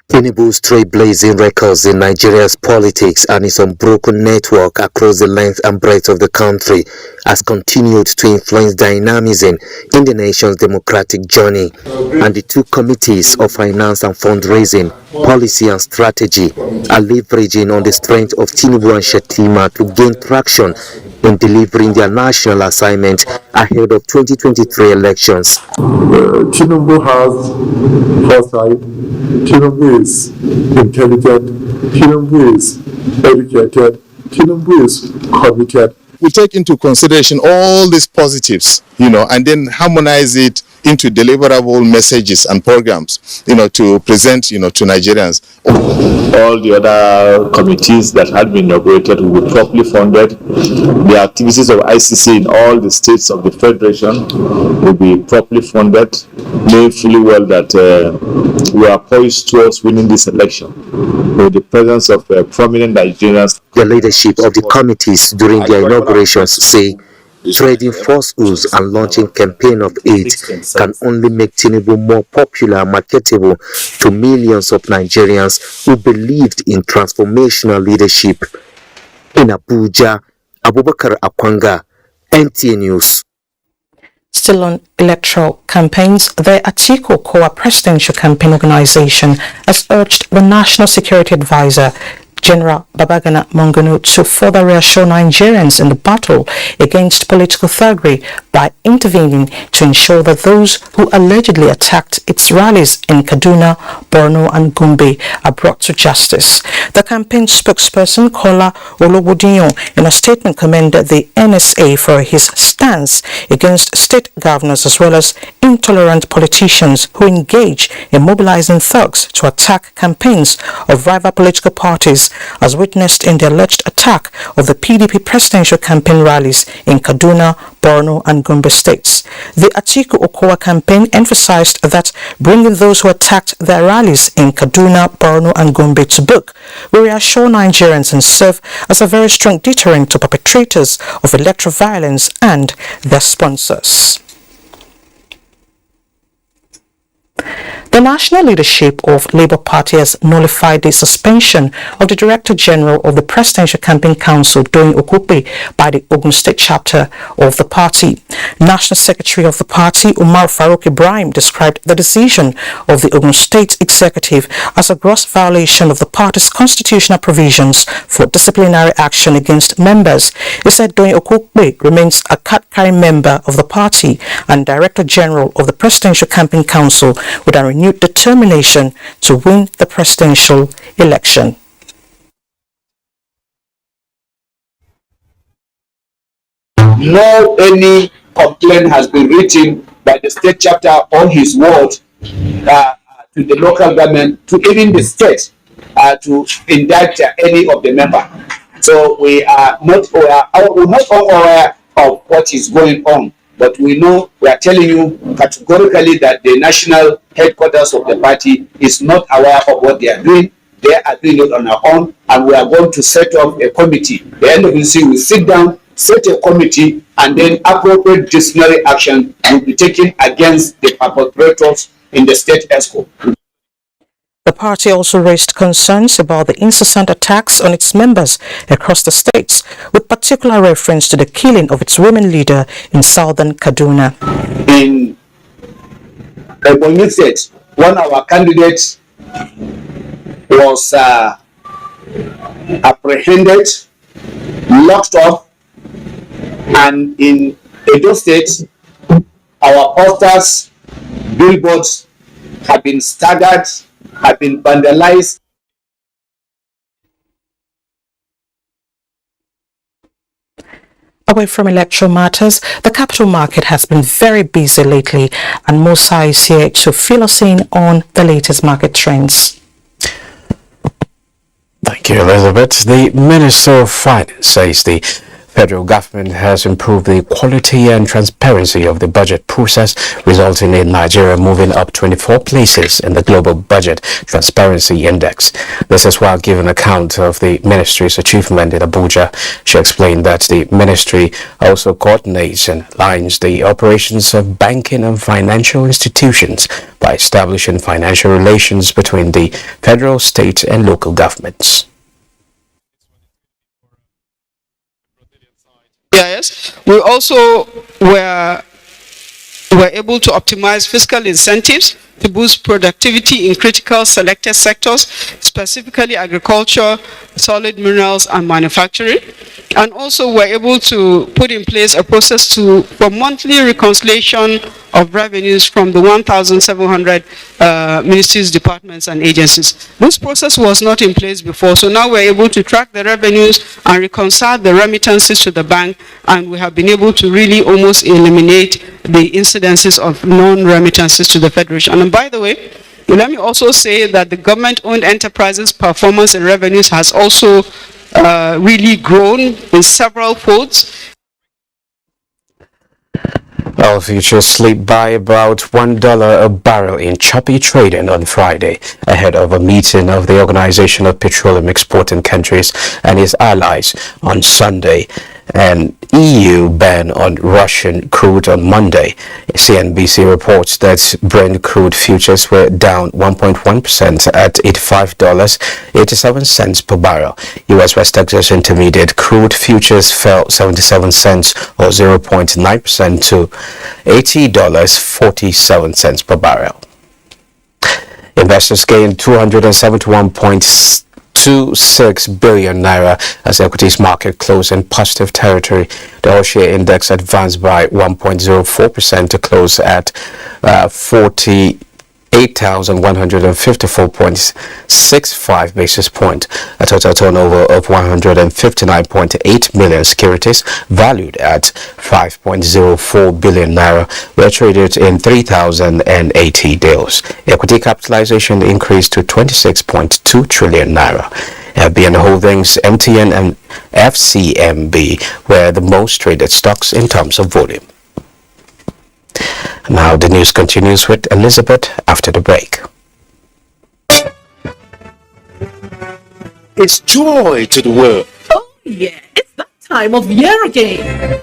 Tinubu's trailblazing records in Nigeria's politics and its unbroken network across the length and breadth of the country has continued to influence dynamism in the nation's democratic journey. And the two committees of finance and fundraising, policy and strategy are leveraging on the strength of Tinubu and Shetima to gain traction in delivering their national assignment ahead of 2023 elections. Tinubu has foresight, Tinubu is intelligent, Tinubu is educated, Tinubu is committed. We take into consideration all these positives, and then harmonize it into deliverable messages and programs, to present, to Nigerians. All the other committees that had been inaugurated will be properly funded. The activities of ICC in all the states of the Federation will be properly funded, knowing fully well that we are poised towards winning this election with the presence of prominent Nigerians. The leadership of the committees during their inaugurations say trading falsehoods and launching campaign of aid can only make Tinubu more popular and marketable to millions of Nigerians who believed in transformational leadership. In Abuja, Abubakar Akwanga, NTA News. Still on electoral campaigns, the Atiku Kowa Presidential Campaign Organization has urged the National Security Advisor General Babagana Monguno to further reassure Nigerians in the battle against political thuggery by intervening to ensure that those who allegedly attacked its rallies in Kaduna, Borno and Gombe are brought to justice. The campaign spokesperson Kola Olobodinyo in a statement commended the NSA for his stance against state governors as well as intolerant politicians who engage in mobilizing thugs to attack campaigns of rival political parties, as witnessed in the alleged attack of the PDP presidential campaign rallies in Kaduna, Borno and Gombe states. The Atiku Okowa campaign emphasized that bringing those who attacked their rallies in Kaduna, Borno and Gombe to book will reassure Nigerians and serve as a very strong deterrent to perpetrators of electoral violence and their sponsors. The national leadership of Labour Party has nullified the suspension of the Director General of the Presidential Campaign Council, Doyin Okupe, by the Ogun State chapter of the party. National Secretary of the party, Umar Farouk Ibrahim, described the decision of the Ogun State Executive as a gross violation of the party's constitutional provisions for disciplinary action against members. He said Doyin Okupe remains a card-carrying member of the party and Director General of the Presidential Campaign Council with a renewed determination to win the presidential election. No any complaint has been written by the state chapter on his ward to the local government, to even the state, to indict any of the member. So we're not aware of what is going on. But we are telling you categorically that the national headquarters of the party is not aware of what they are doing. They are doing it on our own, and we are going to set up a committee. The NWC will sit down, set a committee, and then appropriate disciplinary action will be taken against the perpetrators in the state ESCO. The party also raised concerns about the incessant attacks on its members across the states, with particular reference to the killing of its women leader in southern Kaduna. In Ebonyi State, one of our candidates was apprehended, locked up, and in Edo State, our posters, billboards have been staggered, have been vandalized. Away from electoral matters, the capital market has been very busy lately, and Musa is here to fill us in on the latest market trends. Thank you, Elizabeth. The Minister of Finance says the federal government has improved the quality and transparency of the budget process, resulting in Nigeria moving up 24 places in the Global Budget Transparency Index. This is while giving account of the ministry's achievement in Abuja. She explained that the ministry also coordinates and aligns the operations of banking and financial institutions by establishing financial relations between the federal, state, and local governments. Yes, we also were able to optimize fiscal incentives to boost productivity in critical selected sectors, specifically agriculture, solid minerals, and manufacturing. And also we're able to put in place a process for monthly reconciliation of revenues from the 1,700 ministries, departments, and agencies. This process was not in place before, so now we're able to track the revenues and reconcile the remittances to the bank, and we have been able to really almost eliminate the incidences of non-remittances to the Federation. And by the way, let me also say that the government-owned enterprises' performance and revenues has also really grown in several folds. Oil futures slipped by about $1 a barrel in choppy trading on Friday, ahead of a meeting of the Organization of Petroleum Exporting Countries and its allies on Sunday, and EU ban on Russian crude on Monday. CNBC reports that Brent crude futures were down 1.1% at $85.87 per barrel. US West Texas Intermediate crude futures fell 77 cents or 0.9% to $80.47 per barrel. Investors gained 271.26 billion naira as equities market closed in positive territory. The all-share index advanced by 1.04% to close at 48,154.65 basis point. A total turnover of 159.8 million securities valued at 5.04 billion naira were traded in 3,080 deals. Equity capitalization increased to 26.2 trillion naira. FBN Holdings, MTN, and FCMB were the most traded stocks in terms of volume. Now the news continues with Elizabeth after the break. It's joy to the world. Oh yeah, it's that time of year again.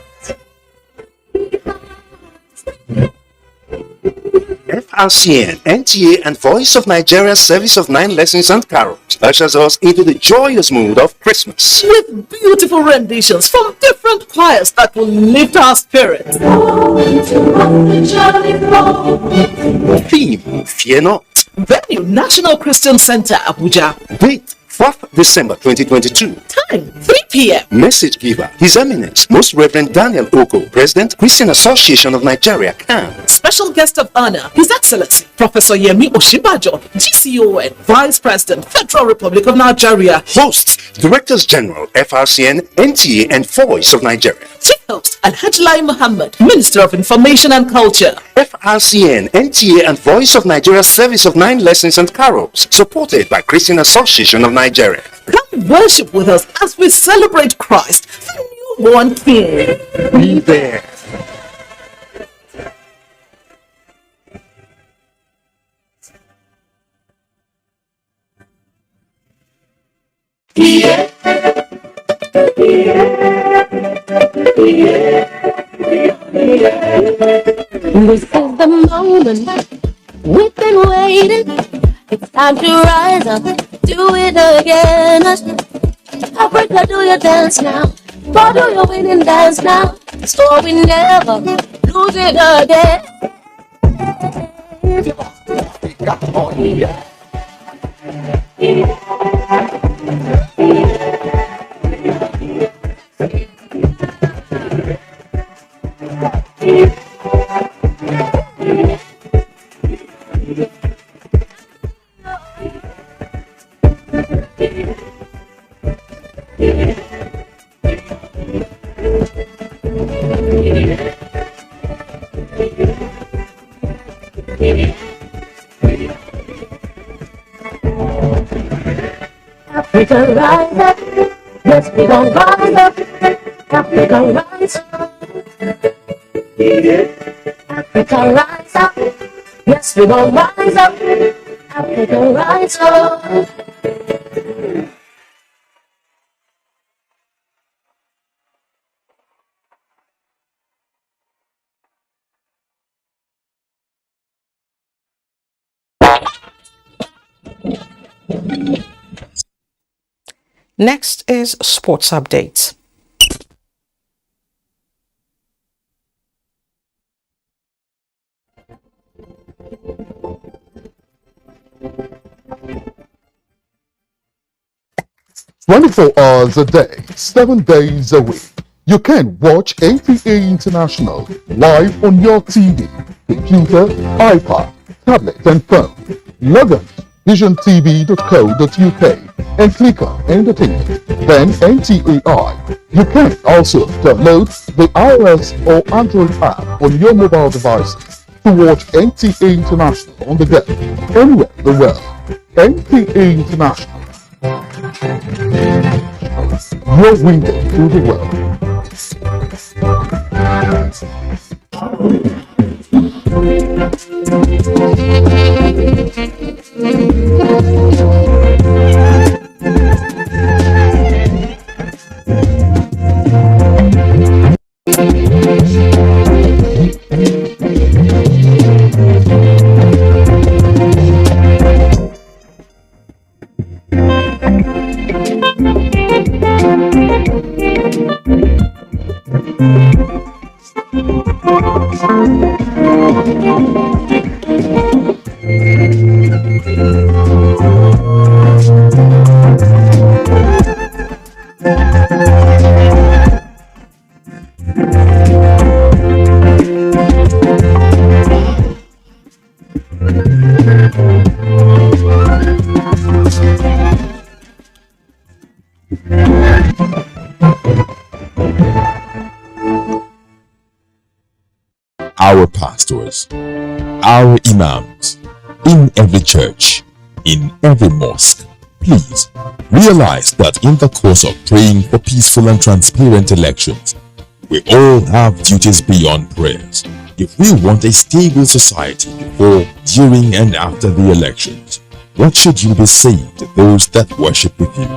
FRCN, NTA, and Voice of Nigeria's Service of 9 Lessons and Carols ushers us into the joyous mood of Christmas. With beautiful renditions from different choirs that will lift our spirits. Theme, Fear Not. Venue, National Christian Center, Abuja. Date, 4th December 2022. Time, 3 p.m. Message giver, His Eminence, Most Reverend Daniel Oko, President, Christian Association of Nigeria, CAN. Special guest of honor, His Excellency, Professor Yemi Oshibajo, GCON, Vice President, Federal Republic of Nigeria. Hosts, Directors General, FRCN, NTA, and Voice of Nigeria. Chief host, Alhaji Lai Muhammad, Minister of Information and Culture. FRCN, NTA, and Voice of Nigeria's Service of 9 Lessons and Carols, supported by Christian Association of Nigeria. Come worship with us as we celebrate Christ, the newborn King. Be there. This is the moment we've been waiting. It's time to rise up, do it again. Africa, do your dance now. God, do your winning dance now. So we never lose it again. Africa rise up, yes we gon' rise up. Africa rise up, Africa rise up, yes we gon' rise up. Africa rise up. Next is sports updates. "24 hours a day, 7 days a week. You can watch NTA International live on your TV, computer, iPad, tablet and phone. Log on to visiontv.co.uk and click on Entertainment, then NTAI. You can also download the iOS or Android app on your mobile devices to watch NTA International on the go, anywhere in the world. NTA International, your window to the world. Our pastors, our imams, in every church, in every mosque, please realize that in the course of praying for peaceful and transparent elections, we all have duties beyond prayers. If we want a stable society before, during and after the elections, what should you be saying to those that worship with you?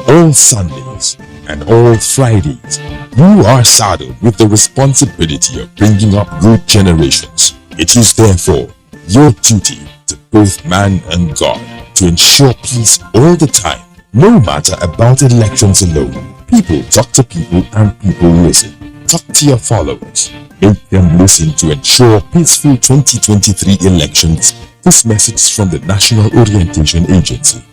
All Sundays and all Fridays, you are saddled with the responsibility of bringing up good generations. It is therefore your duty to both man and God to ensure peace all the time, no matter about elections alone. People talk to people and people listen. Talk to your followers. Make them listen to ensure peaceful 2023 elections. This message is from the National Orientation Agency.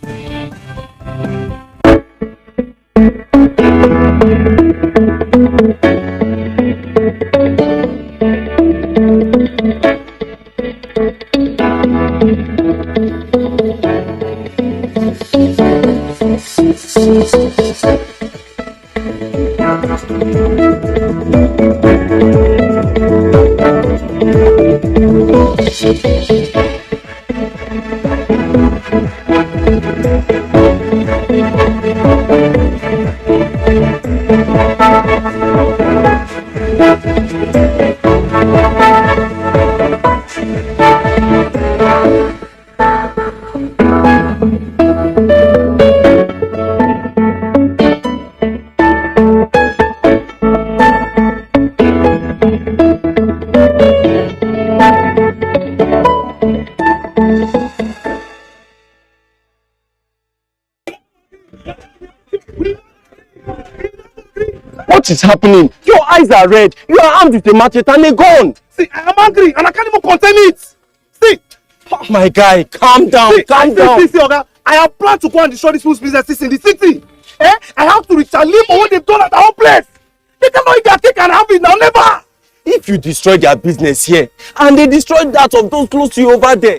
What is happening? Your eyes are red. You are armed with a machete and a gun. See, I am angry and I can't even contain it. See. Oh, my guy, calm down. Calm down. See, Oga, I have planned to go and destroy these people's businesses in the city. I have to retaliate for what they've done at our own place. They cannot eat their cake and have it now, never. If you destroy their business here and they destroy that of those close to you over there.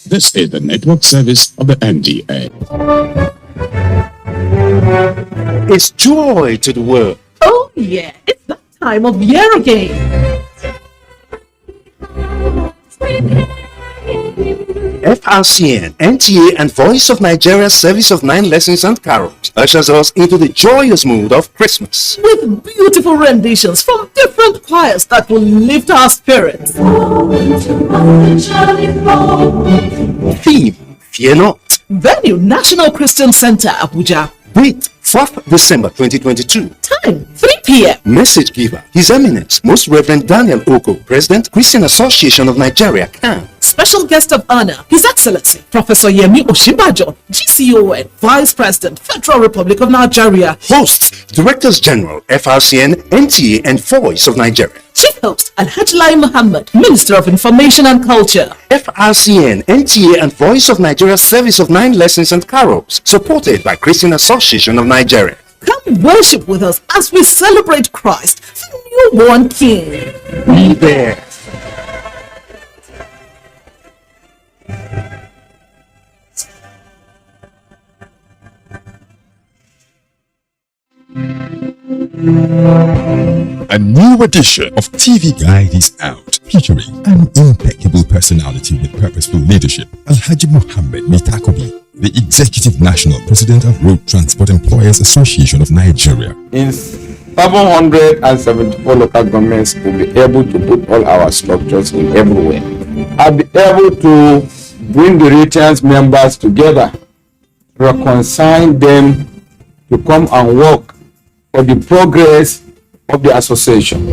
This is the network service of the NTA. It's joy to the world. Oh yeah, it's that time of year again. FRCN, NTA, and Voice of Nigeria's Service of 9 Lessons and Carols ushers us into the joyous mood of Christmas. With beautiful renditions from different choirs that will lift our spirits. Theme, Fear Not. Venue, National Christian Center, Abuja. Date, 4th December 2022. Time, 3 p.m. Message giver, His Eminence, Most Reverend Daniel Oko, President, Christian Association of Nigeria, CAN. Special guest of honor, His Excellency, Professor Yemi Oshibajo, GCON, Vice President, Federal Republic of Nigeria. Hosts, Directors General, FRCN, NTA, and Voice of Nigeria. Chief host, Alhaji Lai Muhammad, Minister of Information and Culture. FRCN, NTA, and Voice of Nigeria's Service of 9 Lessons and Carols, supported by Christian Association of Nigeria. Come worship with us as we celebrate Christ, the newborn King. Be there. A new edition of TV Guide is out, featuring an impeccable personality with purposeful leadership. Alhaji Muhammad Mitakobi, the Executive National President of Road Transport Employers Association of Nigeria. In 774 local governments, will be able to put all our structures in everywhere. I'll be able to bring the returns members together, reconcile them to come and work for the progress of the association.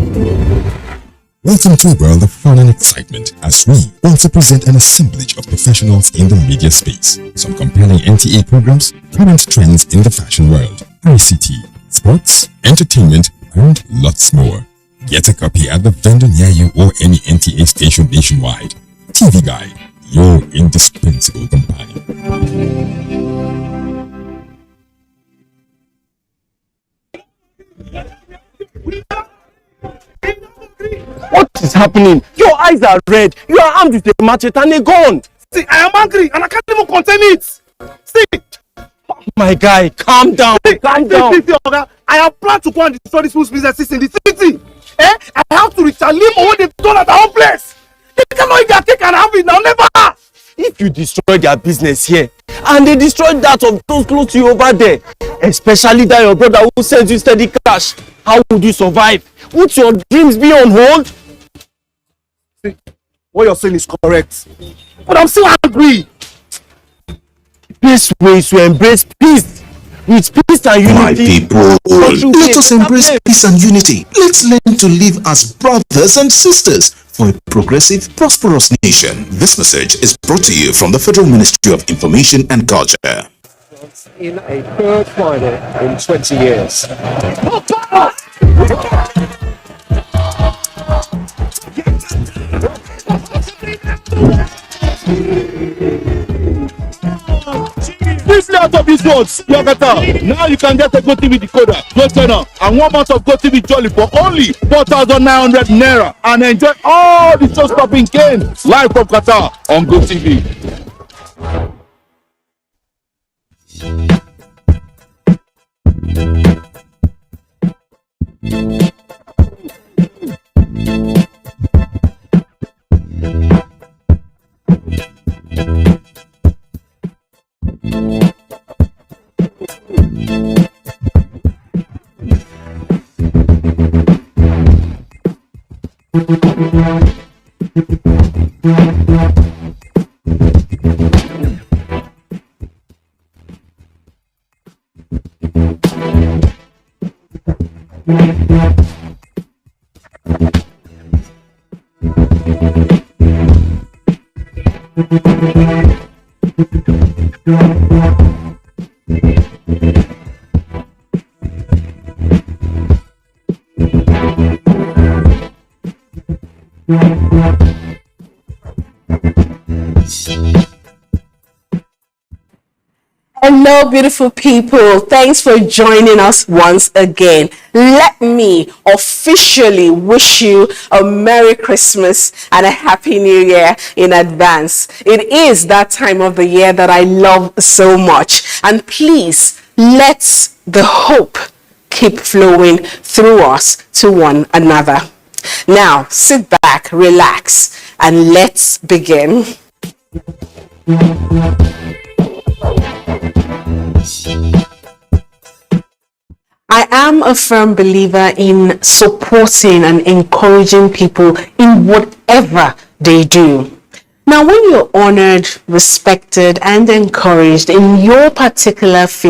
Welcome to a world of fun and excitement as we also present an assemblage of professionals in the media space. Some compelling NTA programs, current trends in the fashion world, ICT, sports, entertainment, and lots more. Get a copy at the vendor near you or any NTA station nationwide. TV Guide, your indispensable companion. What is happening? Your eyes are red. You are armed with a machete and a gun. See, I am angry and I can't even contain it. See. Oh, my guy, calm down. Calm down. See, Oga, I have planned to go and destroy these people's businesses in the city. I have to retaliate for what they've done at our own place. They cannot eat their cake and have it now, never. If you destroy their business here and they destroy that of those close to you over there, especially that your brother who sends you steady cash, how would you survive? Would your dreams be on hold? See, what you're saying is correct, but I'm still angry. The best way is to embrace peace. With peace and unity. My people, let us embrace peace and unity. Let's learn to live as brothers and sisters for a progressive, prosperous nation. This message is brought to you from the Federal Ministry of Information and Culture. In a third Friday in 20 years. Briefly out of these words, Yakata. Now you can get a GoTV decoder, GoChannel, and 1 month of GoTV Jolly for only 4,900 naira, and enjoy all the show-stopping games live from Qatar on GoTV. Hello, beautiful people. Thanks for joining us once again. Let me officially wish you a Merry Christmas and a Happy New Year in advance. It is that time of the year that I love so much. And please, let the hope keep flowing through us to one another. Now, sit back, relax, and let's begin. I am a firm believer in supporting and encouraging people in whatever they do. Now, when you're honored, respected, and encouraged in your particular field,